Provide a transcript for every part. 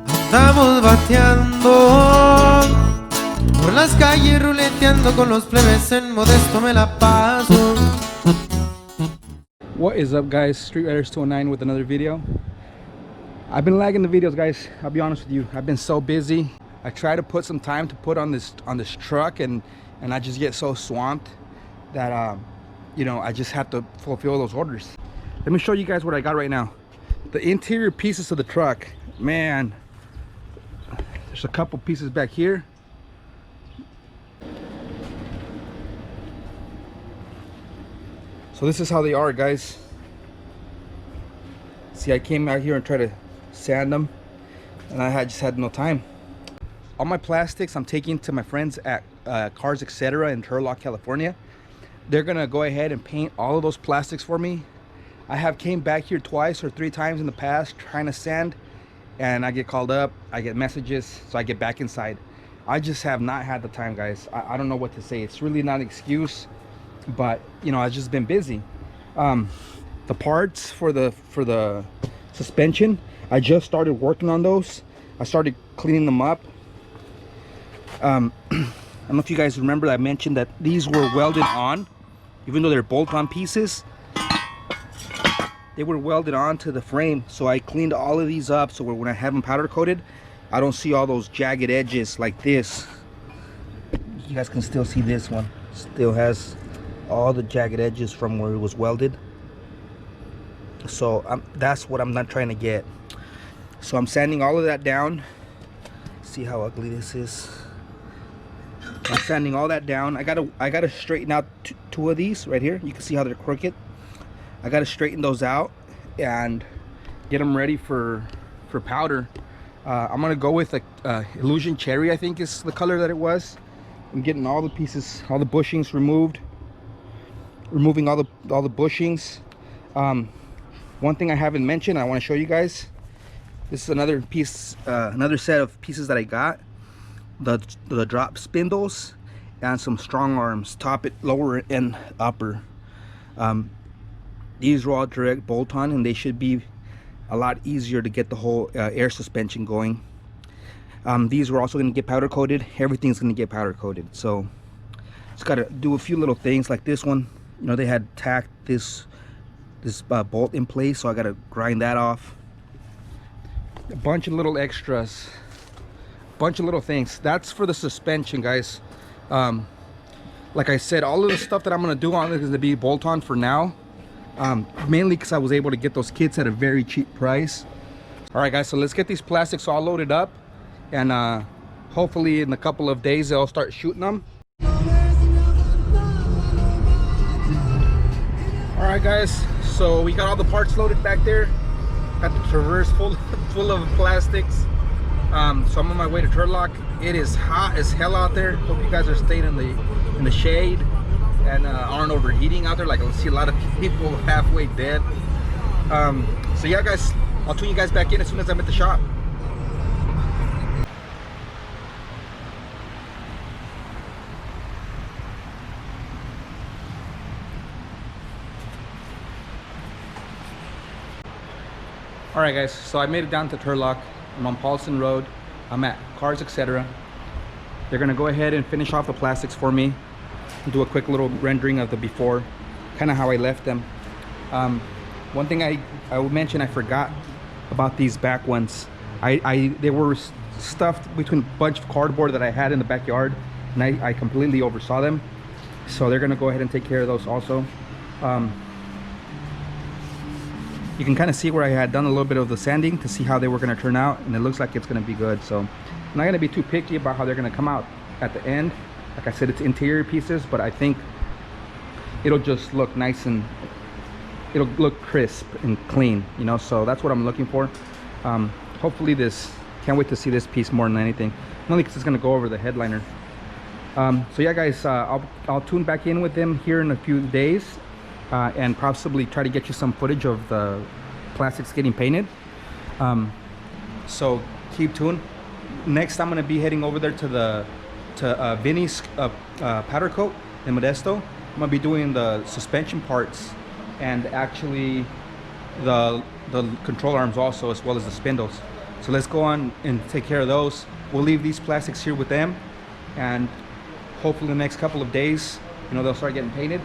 Estamos bateando por las calles, ruleteando con los plebes, en Modesto me la paso. What is up, guys? Street Riders 209 with another video. I've been lagging the videos, guys. I'll be honest with you. I've been so busy. I try to put some time to put on this truck, and I just get so swamped that you know, I just have to fulfill those orders. Let me show you guys what I got right now. The interior pieces of the truck, man. There's a couple pieces back here. So this is how they are, guys. See, I came out here and tried to sand them, and I just had no time. All my plastics I'm taking to my friends at Cars Etc. in Turlock, California. They're gonna go ahead and paint all of those plastics for me. I have came back here twice or 3 times in the past trying to sand, and I get called up, I get messages, so I get back inside. I just have not had the time, guys. I don't know what to say. It's really not an excuse, but you know, I've just been busy. The parts for the suspension, I just started working on those. I started cleaning them up. I don't know if you guys remember, I mentioned that these were welded on, even though they're bolt-on pieces. They were welded onto the frame, so I cleaned all of these up so when I have them powder coated, I don't see all those jagged edges like this. You guys can still see this one. Still has all the jagged edges from where it was welded. So that's what I'm not trying to get. So I'm sanding all of that down. See how ugly this is. I'm sanding all that down. I gotta straighten out 2 of these right here. You can see how they're crooked. I gotta straighten those out and get them ready for powder. I'm gonna go with a Illusion Cherry, I think is the color that it was. I'm getting all the pieces, all the bushings removed. Removing all the bushings. One thing I haven't mentioned, I want to show you guys. This is another piece, another set of pieces that I got. The drop spindles and some strong arms, top, lower, and upper. These are all direct bolt-on, and they should be a lot easier to get the whole air suspension going. These were also going to get powder coated. Everything's going to get powder coated, so just got to do a few little things like this one. You know, they had tacked this bolt in place, so I got to grind that off. A bunch of little extras, bunch of little things. That's for the suspension, guys. Like I said, all of the stuff that I'm going to do on it is going to be bolt-on for now. Mainly because I was able to get those kits at a very cheap price. All right, guys, so let's get these plastics all loaded up, and hopefully in a couple of days they'll start shooting them. All right, guys, so we got all the parts loaded back there. Got the Traverse full of plastics. So I'm on my way to Turlock. It is hot as hell out there. Hope you guys are staying in the shade and aren't overheating out there. Like, I see a lot of people halfway dead. So yeah, guys, I'll tune you guys back in as soon as I'm at the shop. All right, guys, so I made it down to Turlock. I'm on Paulson Road. I'm at Cars Etc. They're gonna go ahead and finish off the plastics for me and do a quick little rendering of the before, kind of how I left them. One thing I will mention, I forgot about these back ones. They were stuffed between a bunch of cardboard that I had in the backyard, and I completely oversaw them. So they're gonna go ahead and take care of those also. You can kind of see where I had done a little bit of the sanding to see how they were going to turn out, and it looks like it's going to be good. So I'm not going to be too picky about how they're going to come out at the end. Like I said, it's interior pieces, but I think it'll just look nice and it'll look crisp and clean, you know. So that's what I'm looking for. Hopefully this, can't wait to see this piece more than anything, only because it's going to go over the headliner. So yeah, guys, I'll tune back in with them here in a few days. And possibly try to get you some footage of the plastics getting painted. So keep tuned. Next, I'm gonna be heading over there to Vinny's powder coat in Modesto. I'm gonna be doing the suspension parts and actually the control arms also, as well as the spindles. So let's go on and take care of those. We'll leave these plastics here with them, and hopefully the next couple of days, you know, they'll start getting painted.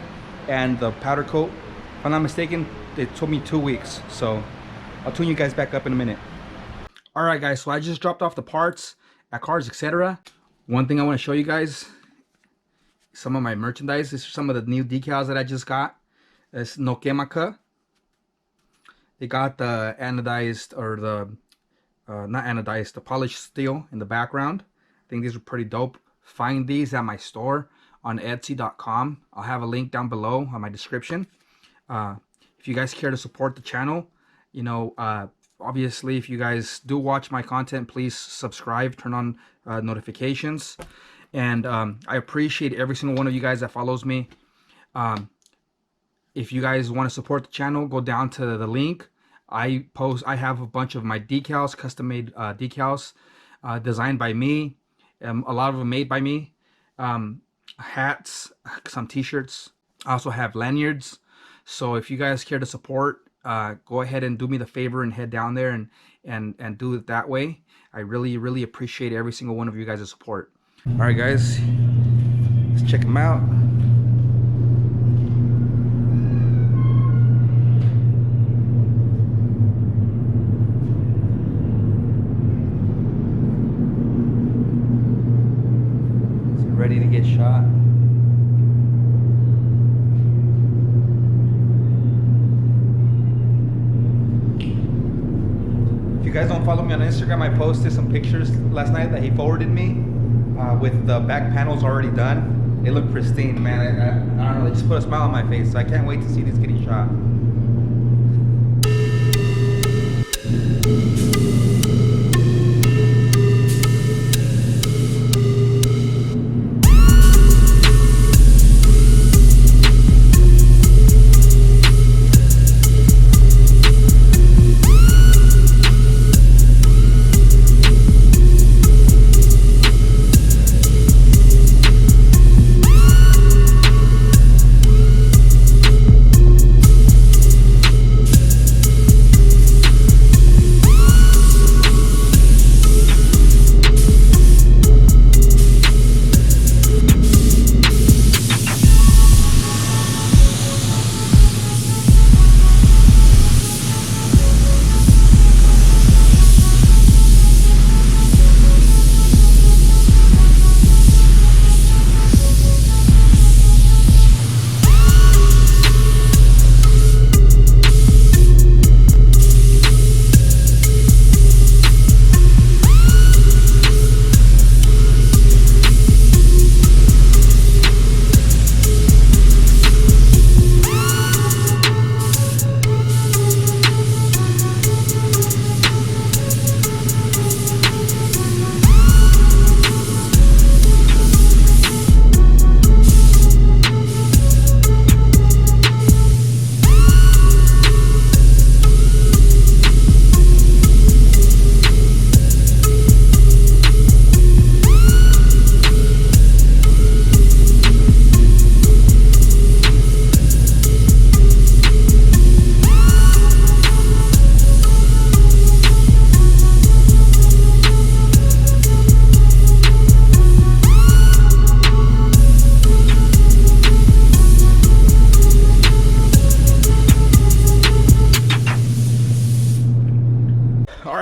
And the powder coat, if I'm not mistaken, it took me 2 weeks. So I'll tune you guys back up in a minute. All right, guys, so I just dropped off the parts at Cars Etc. One thing I want to show you guys, some of my merchandise. This is some of the new decals that I just got. It's no quemaka. They got the anodized, or the not anodized, the polished steel in the background. I think these are pretty dope. Find these at my store on Etsy.com. I'll have a link down below on my description. If you guys care to support the channel, you know, obviously if you guys do watch my content, please subscribe, turn on notifications. And I appreciate every single one of you guys that follows me. If you guys want to support the channel, go down to the link. I have a bunch of my decals, custom made decals, designed by me. A lot of them made by me. Hats, some t-shirts. I also have lanyards. So if you guys care to support, go ahead and do me the favor and head down there and do it that way. I really appreciate every single one of you guys' support. All right, guys, let's check them out. Ready to get shot. If you guys don't follow me on Instagram, I posted some pictures last night that he forwarded me with the back panels already done. They look pristine, man. I don't know, they just put a smile on my face, so I can't wait to see these getting shot.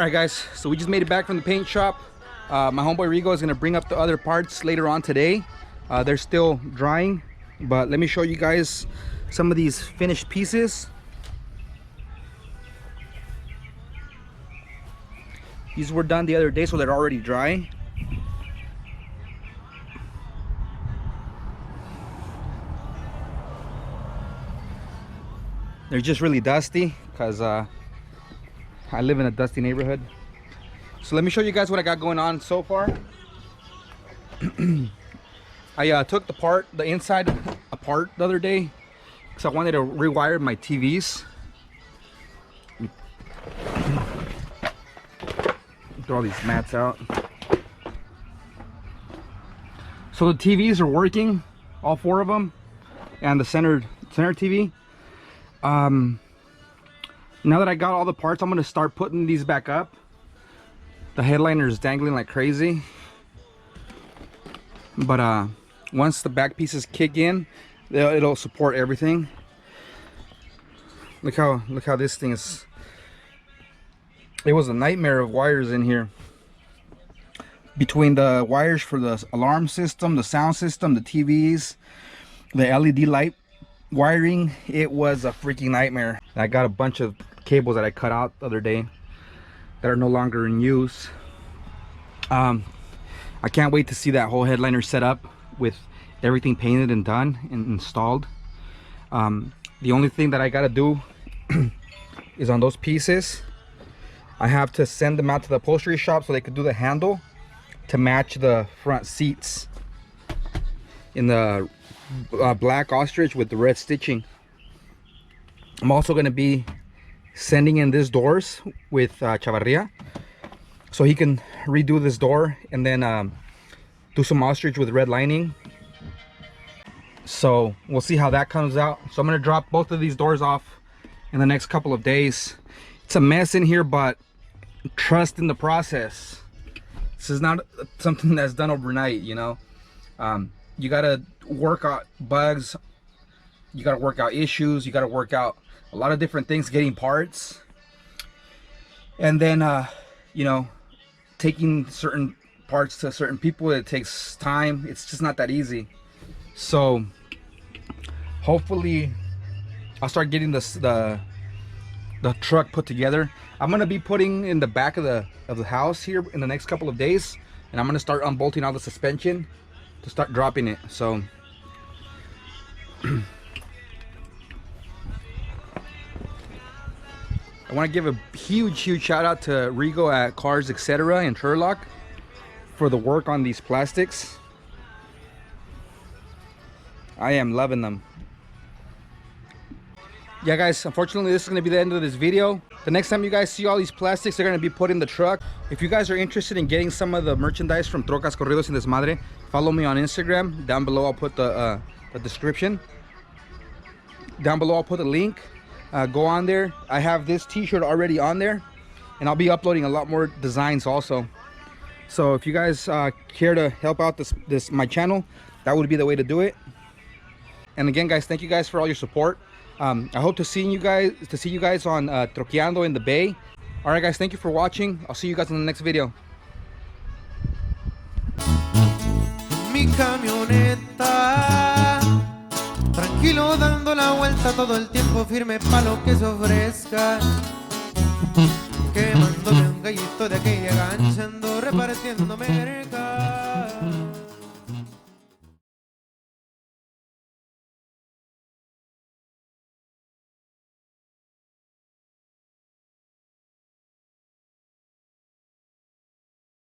Alright guys, so we just made it back from the paint shop. My homeboy Rigo is going to bring up the other parts later on today. They're still drying, but let me show you guys some of these finished pieces. These were done the other day, so they're already dry. They're just really dusty because I live in a dusty neighborhood. So let me show you guys what I got going on so far. I took the inside apart the other day because I wanted to rewire my TVs. Throw all these mats out. So the TVs are working, all four of them, and the center TV. Now that I got all the parts, I'm gonna start putting these back up. The headliner is dangling like crazy, but once the back pieces kick in, it'll support everything. Look how this thing is. It was a nightmare of wires in here. Between the wires for the alarm system, the sound system, the TVs, the LED light wiring, it was a freaking nightmare. I got a bunch of cables that I cut out the other day that are no longer in use. I can't wait to see that whole headliner set up with everything painted and done and installed. The only thing that I gotta do is on those pieces, I have to send them out to the upholstery shop so they could do the handle to match the front seats in the black ostrich with the red stitching. I'm also going to be sending in these doors with Chavarria so he can redo this door and then do some ostrich with red lining. So we'll see how that comes out. So I'm going to drop both of these doors off in the next couple of days. It's a mess in here, but trust in the process. This is not something that's done overnight, you know. You gotta work out bugs, you gotta work out issues, you gotta work out a lot of different things, getting parts, and then you know, taking certain parts to certain people. It takes time. It's just not that easy. So hopefully I'll start getting the truck put together. I'm gonna be putting in the back of the house here in the next couple of days, and I'm gonna start unbolting all the suspension to start dropping it. So I want to give a huge shout out to Rigo at Cars Etc. in Turlock for the work on these plastics. I am loving them. Yeah guys, unfortunately this is going to be the end of this video. The next time you guys see all these plastics, they're going to be put in the truck. If you guys are interested in getting some of the merchandise from Trocas Corridos y Desmadre, follow me on Instagram. Down below I'll put the description. Down below I'll put the link. Go on there. I have this t-shirt already on there, and I'll be uploading a lot more designs also. So if you guys care to help out my channel, that would be the way to do it. And again guys, thank you guys for all your support. I hope to see you guys on Troqueando in the Bay. All right guys, thank you for watching. I'll see you guys in the next video. Mi camioneta, tranquilo dando la vuelta todo el tiempo, firme pa' lo que se ofrezca, quemándome un gallito de aquella gancha, ando repartiéndome